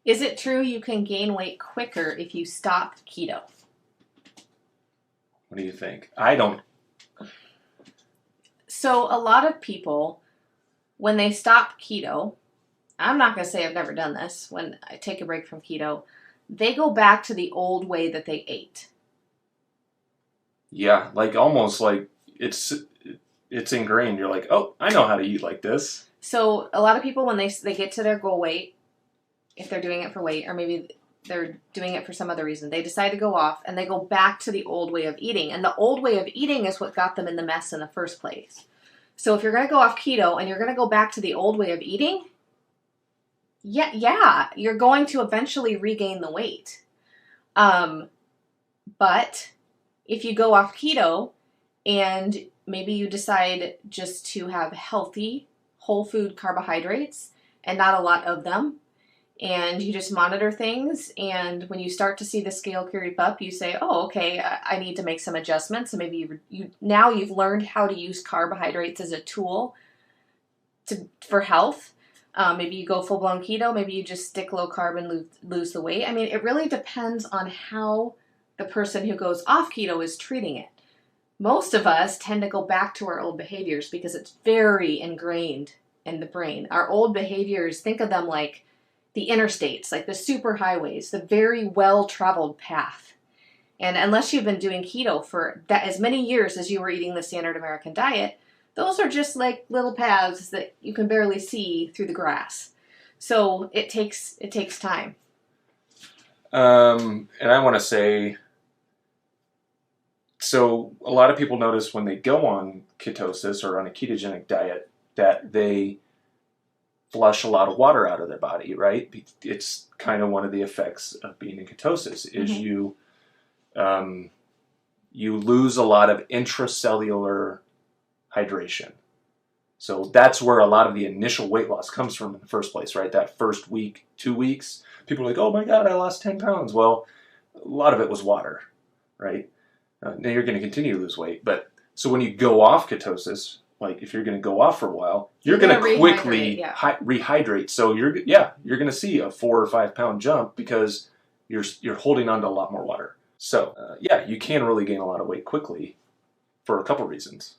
Is it true you can gain weight quicker if you stop keto? What do you think? I don't. So a lot of people, when they stop keto, I'm not going to say I've never done this, when I take a break from keto, they go back to the old way that they ate. Yeah, like almost like it's ingrained. You're like, oh, I know how to eat like this. So a lot of people, when they get to their goal weight, if they're doing it for weight, or maybe they're doing it for some other reason, they decide to go off and they go back to the old way of eating. And the old way of eating is what got them in the mess in the first place. So if you're going to go off keto and you're going to go back to the old way of eating, yeah, you're going to eventually regain the weight. But if you go off keto and maybe you decide just to have healthy, whole food carbohydrates and not a lot of them, and you just monitor things, and when you start to see the scale creep up, you say, oh, okay, I need to make some adjustments. So maybe now you've learned how to use carbohydrates as a tool for health. Maybe you go full-blown keto, maybe you just stick low carb and lose the weight. I mean, it really depends on how the person who goes off keto is treating it. Most of us tend to go back to our old behaviors because it's very ingrained in the brain. Our old behaviors, think of them like the interstates, like the super highways, the very well-traveled path. And unless you've been doing keto for that as many years as you were eating the standard American diet, those are just like little paths that you can barely see through the grass. So it takes time. And I want to say, so a lot of people notice when they go on ketosis or on a ketogenic diet that they flush a lot of water out of their body, right? It's kind of one of the effects of being in ketosis is you lose a lot of intracellular hydration. So that's where a lot of the initial weight loss comes from in the first place, right? That first week, 2 weeks, people are like, oh my God, I lost 10 pounds. Well, a lot of it was water, right? Now you're going to continue to lose weight. But so when you go off ketosis, like if you're going to go off for a while, you're going to quickly rehydrate. So you're going to see a 4 or 5 pound jump because you're holding on to a lot more water. So you can really gain a lot of weight quickly for a couple reasons.